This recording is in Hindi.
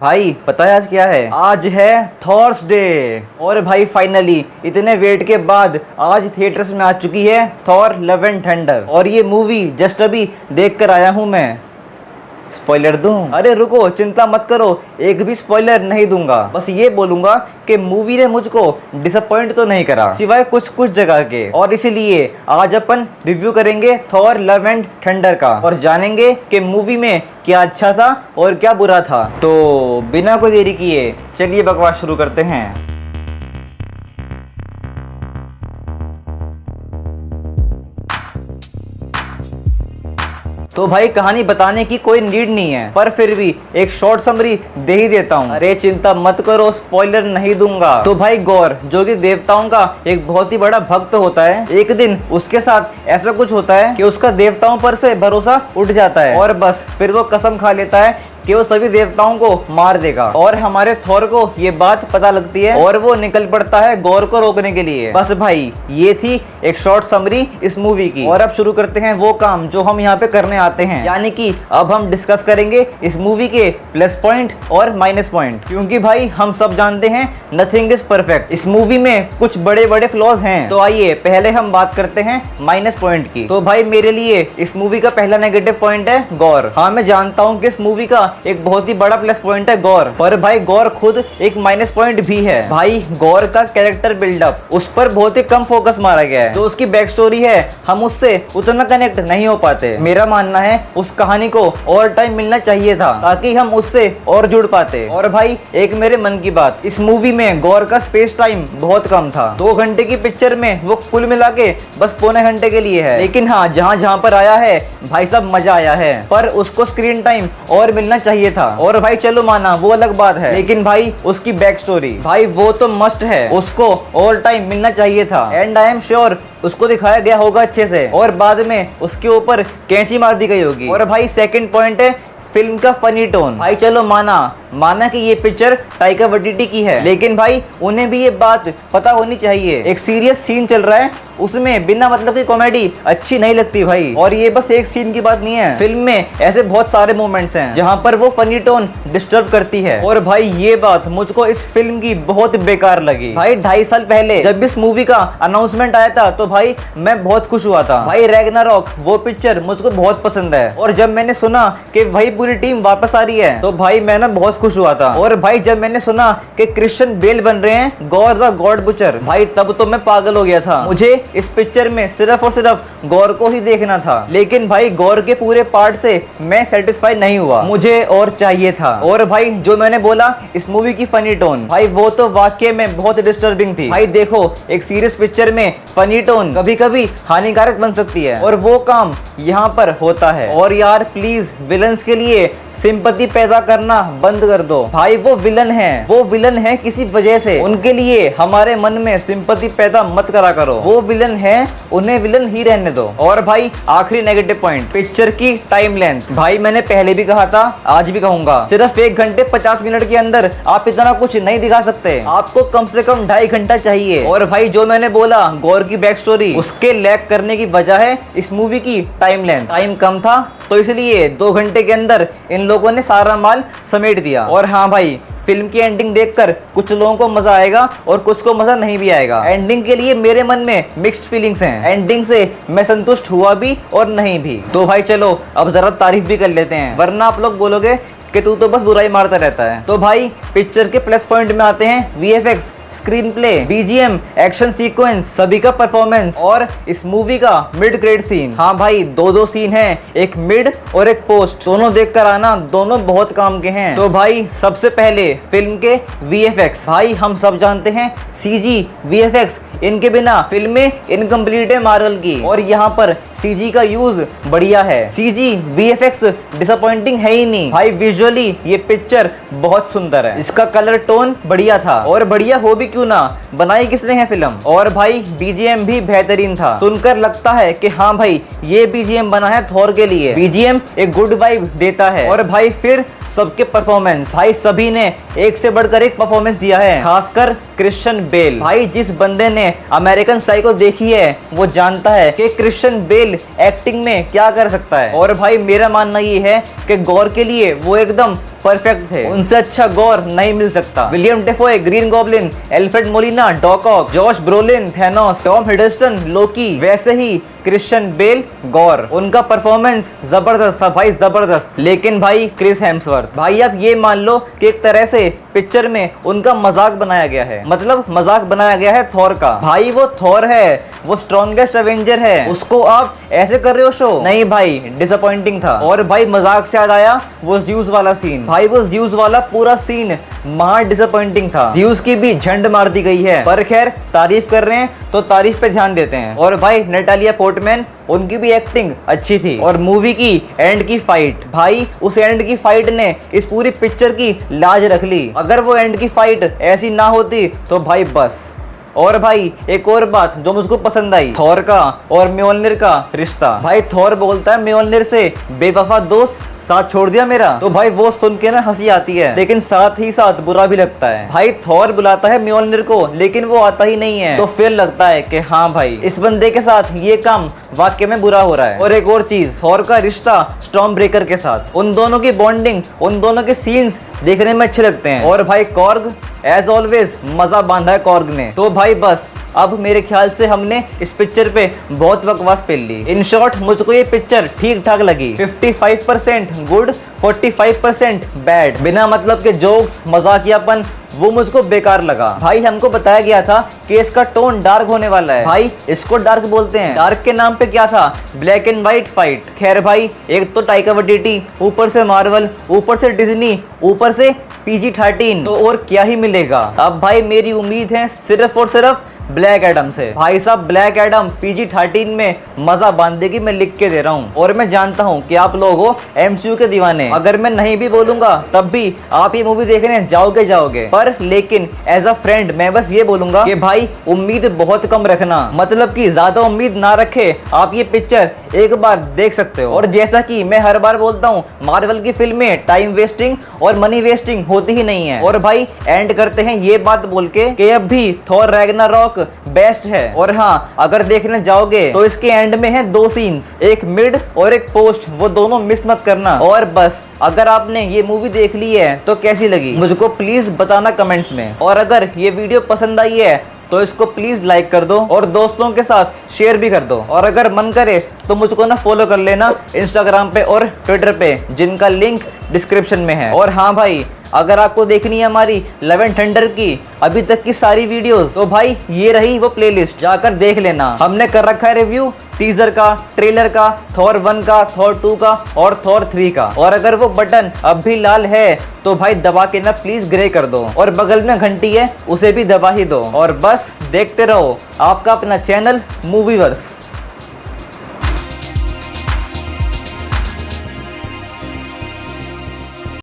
भाई पता है आज क्या है? आज है थॉर्सडे। और भाई फाइनली इतने वेट के बाद आज थिएटर्स में आ चुकी है थॉर लव एंड थंडर। और ये मूवी जस्ट अभी देख कर आया हूँ मैं। स्पॉइलर दूं? अरे रुको, चिंता मत करो, एक भी स्पॉइलर नहीं दूंगा। बस ये बोलूंगा कि मूवी ने मुझको डिसअपॉइंट तो नहीं करा, सिवाय कुछ कुछ जगह के। और इसीलिए आज अपन रिव्यू करेंगे थॉर लव एंड थंडर का और जानेंगे कि मूवी में क्या अच्छा था और क्या बुरा था। तो बिना कोई देरी किए चलिए बकवास शुरू करते हैं। तो भाई कहानी बताने की कोई नीड नहीं है, पर फिर भी एक शॉर्ट समरी दे ही देता हूँ। अरे चिंता मत करो, स्पॉइलर नहीं दूंगा। तो भाई गौर, जो कि देवताओं का एक बहुत ही बड़ा भक्त होता है, एक दिन उसके साथ ऐसा कुछ होता है कि उसका देवताओं पर से भरोसा उठ जाता है और बस फिर वो कसम खा लेता है कि वो सभी देवताओं को मार देगा। और हमारे थॉर को ये बात पता लगती है और वो निकल पड़ता है गौर को रोकने के लिए। बस भाई ये थी एक शॉर्ट समरी इस मूवी की। और अब शुरू करते हैं वो काम जो हम यहाँ पे करने आते हैं, यानी कि अब हम डिस्कस करेंगे इस मूवी के प्लस पॉइंट और माइनस पॉइंट। क्योंकि भाई हम सब जानते हैं नथिंग इज परफेक्ट, इस मूवी में कुछ बड़े बड़े फ्लॉज हैं। तो आइए पहले हम बात करते हैं माइनस पॉइंट की। तो भाई मेरे लिए इस मूवी का पहला नेगेटिव पॉइंट है गौर। हाँ मैं जानता हूँ कि इस मूवी का एक बहुत ही बड़ा प्लस पॉइंट है गौर, पर भाई गौर खुद एक माइनस पॉइंट भी है। भाई गौर का कैरेक्टर बिल्डअप, उस पर बहुत ही कम फोकस मारा गया है। जो उसकी बैक स्टोरी है हम उससे उतना कनेक्ट नहीं हो पाते। मेरा मानना है उस कहानी को और टाइम मिलना चाहिए था ताकि हम उससे और जुड़ पाते। और भाई एक मेरे मन की बात, इस मूवी में गौर का स्पेस टाइम बहुत कम था। 2 घंटे की पिक्चर में वो कुल मिला के बस पौने घंटे के लिए है। लेकिन हाँ जहाँ जहाँ पर आया है भाई सब मजा आया है, पर उसको स्क्रीन टाइम और मिलना चाहिए था। और भाई चलो माना वो अलग बात है, लेकिन भाई उसकी बैक स्टोरी भाई वो तो मस्ट है, उसको और टाइम मिलना चाहिए था। एंड आई एम श्योर उसको दिखाया गया होगा अच्छे से और बाद में उसके ऊपर कैंची मार दी गई होगी। और भाई सेकंड पॉइंट है फिल्म का फनी टोन। भाई चलो माना कि ये पिक्चर टाइका वाइटिटी की है, लेकिन भाई उन्हें भी ये बात पता होनी चाहिए एक सीरियस सीन चल रहा है, उसमें बिना मतलब की कॉमेडी अच्छी नहीं लगती भाई। और ये बस एक सीन की बात नहीं है, फिल्म में ऐसे बहुत सारे मोमेंट्स हैं जहाँ पर वो फनी टोन डिस्टर्ब करती है। और भाई ये बात मुझको इस फिल्म की बहुत बेकार लगी। भाई 2.5 साल पहले जब इस मूवी का अनाउंसमेंट आया था तो भाई मैं बहुत खुश हुआ था। भाई रैग्नारॉक वो पिक्चर मुझको बहुत पसंद है, और जब मैंने सुना कि भाई पूरी टीम वापस आ रही है तो भाई मैं ना बहुत खुश हुआ था। और भाई जब मैंने सुना कि क्रिश्चियन बेल बन रहे हैं गौर द गॉड बुचर, भाई तब तो मैं पागल हो गया था। मुझे इस पिक्चर में सिर्फ और सिर्फ गौर को ही देखना था, लेकिन भाई गौर के पूरे पार्ट से मैं सेटिस्फाई नहीं हुआ, मुझे और चाहिए था। और भाई जो मैंने बोला इस मूवी की फनी टोन, भाई वो तो वाकई में बहुत डिस्टर्बिंग थी। भाई देखो एक सीरियस पिक्चर में फनी टोन कभी कभी हानिकारक बन सकती है और वो काम यहाँ पर होता है। और यार प्लीज विलन्स के लिए सिंपैथी पैदा करना बंद कर दो। भाई वो विलन है किसी वजह से, उनके लिए हमारे मन में सिंपैथी पैदा मत करा करो। वो विलन है, उन्हें विलन ही रहने दो। और भाई आखिरी नेगेटिव पॉइंट, पिक्चर की टाइम लेंथ। भाई मैंने पहले भी कहा था, आज भी कहूंगा, सिर्फ 1 घंटे 50 मिनट के अंदर आप इतना कुछ नहीं दिखा सकते, आपको कम से कम 2.5 घंटा चाहिए। और भाई जो मैंने बोला गौर की बैक स्टोरी, उसके लैक करने की वजह है इस मूवी की टाइम लेंथ। टाइम कम था तो इसलिए 2 घंटे के अंदर इन लोगों ने सारा माल समेट दिया। और हाँ भाई फिल्म की एंडिंग देखकर कुछ लोगों को मजा आएगा और कुछ को मजा नहीं भी आएगा। एंडिंग के लिए मेरे मन में मिक्स्ड फीलिंग्स हैं, एंडिंग से मैं संतुष्ट हुआ भी और नहीं भी। तो भाई चलो अब जरा तारीफ भी कर लेते हैं, वरना आप लोग बोलोगे कि तू तो बस बुराई मारता रहता है। तो भाई पिक्चर के प्लस पॉइंट में आते हैं VFX, screen play, BGM, action sequence, सभी का परफॉर्मेंस और इस मूवी का मिड क्रेडिट सीन। हाँ भाई 2 सीन हैं, एक मिड और एक पोस्ट, दोनों देख कर आना, दोनों बहुत काम के हैं। तो भाई सबसे पहले फिल्म के वीएफएक्स, भाई हम सब जानते हैं सीजी वीएफएक्स इनके बिना फिल्में इनकम्प्लीट है मार्वल की, और यहाँ पर सीजी का यूज बढ़िया है। सीजी वीएफएक्स डिसअपॉइंटिंग है ही नहीं भाई, विजुअली ये पिक्चर बहुत सुंदर है, इसका कलर टोन बढ़िया था, और बढ़िया हो भी क्यों ना, बनाई किसने है फिल्म। और भाई बीजीएम भी बेहतरीन था, सुनकर लगता है कि हाँ भाई ये बीजीएम बना है थॉर के लिए। बीजीएम एक गुड वाइब देता है। और भाई फिर सबके परफॉर्मेंस भाई, सभी ने एक से बढ़कर एक परफॉर्मेंस दिया है, खासकर क्रिश्चियन बेल। भाई जिस बंदे ने अमेरिकन साइको देखी है वो जानता है कि क्रिश्चियन बेल एक्टिंग में क्या कर सकता है। और भाई मेरा मानना ये है कि गॉर के लिए वो एकदम परफेक्ट थे, उनसे अच्छा गॉर नहीं मिल सकता। William Dafoe Green Goblin, Alfred Molina Doc Ock, Josh Brolin Thanos, Tom Hiddleston Loki, वैसे ही क्रिश्चियन बेल गॉर। उनका परफॉर्मेंस जबरदस्त था भाई, जबरदस्त। लेकिन भाई क्रिस हेम्सवर्थ, भाई आप ये मान लो कि एक तरह से पिक्चर में उनका मजाक बनाया गया है, मतलब मजाक बनाया गया है थॉर का। भाई वो थॉर है, वो स्ट्रॉन्गेस्ट एवेंजर है, उसको आप ऐसे कर रहे हो शो। नहीं भाई डिसअपॉइंटिंग था। और भाई मजाक से याद आया वो ज़्यूस वाला सीन, भाई वो ज़्यूस वाला पूरा सीन महा डिसअपॉइंटिंग था। ज़्यूस की भी झंड मार दी गई है, पर खैर तारीफ कर रहे हैं तो तारीफ पे ध्यान देते हैं। और भाई नटालिया पोर्टमैन, उनकी भी एक्टिंग अच्छी थी। और मूवी की एंड की फाइट, भाई उस एंड की फाइट ने इस पूरी पिक्चर की लाज रख ली। अगर वो एंड की फाइट ऐसी ना होती तो भाई बस। और भाई एक और बात जो मुझको पसंद आई, थॉर का और म्योल्निर का रिश्ता। भाई थॉर बोलता है म्योल्निर से, बेवफा दोस्त साथ छोड़ दिया मेरा। तो भाई वो सुन के ना हंसी आती है, लेकिन साथ ही साथ बुरा भी लगता है। भाई थॉर बुलाता है म्योल्निर को, लेकिन वो आता ही नहीं है। तो फिर लगता है कि हाँ भाई इस बंदे के साथ ये काम वाकई में बुरा हो रहा है। और एक और चीज, थॉर का रिश्ता स्टॉर्म ब्रेकर के साथ, उन दोनों की बॉन्डिंग, उन दोनों के सीन्स देखने में अच्छे लगते हैं। और भाई कॉर्ग एज ऑलवेज मजा बांधा है कॉर्ग ने। तो भाई बस अब मेरे ख्याल से हमने इस पिक्चर पे बहुत बकवास पेल ली। इन शॉर्ट मुझको ये पिक्चर ठीक ठाक लगी, 55% गुड, 45% बैड। बिना मतलब के जोक्स, मजाकियापन वो मुझको बेकार लगा। भाई हमको बताया गया था कि इसका टोन डार्क होने वाला है, भाई इसको डार्क बोलते हैं। डार्क के नाम पे क्या था, ब्लैक एंड व्हाइट फाइट। खैर भाई एक तो टाइका वाइटिटी, ऊपर से मार्वल, ऊपर से डिज्नी, ऊपर से PG-13, तो और क्या ही मिलेगा। अब भाई मेरी उम्मीद है सिर्फ और सिर्फ ब्लैक एडम से। भाई साहब ब्लैक एडम PG-13 में मजा बांधेगी, मैं लिख के दे रहा हूँ। और मैं जानता हूँ कि आप लोग हो MCU के दीवाने, अगर मैं नहीं भी बोलूंगा तब भी आप ये मूवी देखने जाओगे। पर लेकिन एज अ फ्रेंड मैं बस ये बोलूंगा कि भाई उम्मीद बहुत कम रखना, मतलब कि ज्यादा उम्मीद ना रखे। आप ये पिक्चर एक बार देख सकते हो। और जैसा कि मैं हर बार बोलता हूँ, मार्वल की फिल्में टाइम वेस्टिंग और मनी वेस्टिंग होती ही नहीं है। और भाई एंड करते हैं ये बात बोल के कि अब भी थॉर रैग्नारॉक बेस्ट है। और हाँ अगर देखने जाओगे तो इसके एंड में है 2 सीन्स, एक मिड और एक पोस्ट, वो दोनों मिस मत करना। और बस अगर आपने ये मूवी देख ली है तो कैसी लगी मुझको प्लीज बताना कमेंट्स में। और अगर ये वीडियो पसंद आई है तो इसको प्लीज लाइक कर दो और दोस्तों के साथ शेयर भी कर दो। और अगर मन करे तो मुझको ना फॉलो कर लेना इंस्टाग्राम पे और ट्विटर पे, जिनका लिंक डिस्क्रिप्शन में है। और हाँ भाई अगर आपको देखनी है हमारी लव एंड थंडर की अभी तक की सारी वीडियोस, तो भाई ये रही वो प्लेलिस्ट, जाकर देख लेना। हमने कर रखा है रिव्यू टीजर का, ट्रेलर का, थॉर 1 का, थॉर 2 का और थॉर 3 का। और अगर वो बटन अब भी लाल है तो भाई दबा के ना प्लीज ग्रे कर दो, और बगल में घंटी है उसे भी दबा ही दो। और बस देखते रहो आपका अपना चैनल मूवीवर्स।